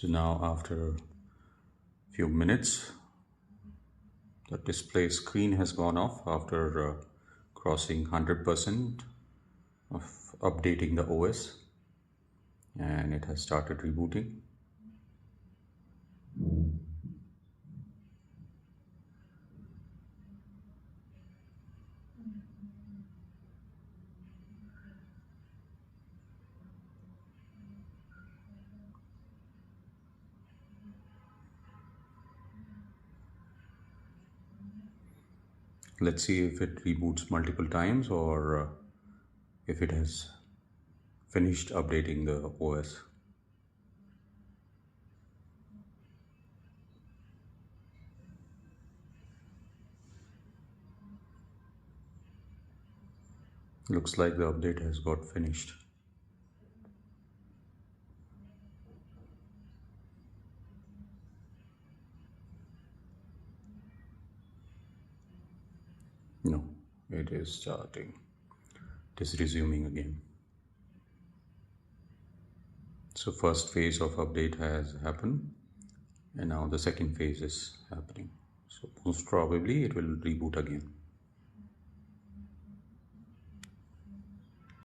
So now after a few minutes, the display screen has gone off after crossing 100% of updating the OS, and it has started rebooting. Let's see if it reboots multiple times or if it has finished updating the OS. Looks like the update has got finished. No, it is starting. It is resuming again. So first phase of update has happened, and now the second phase is happening. So most probably it will reboot again.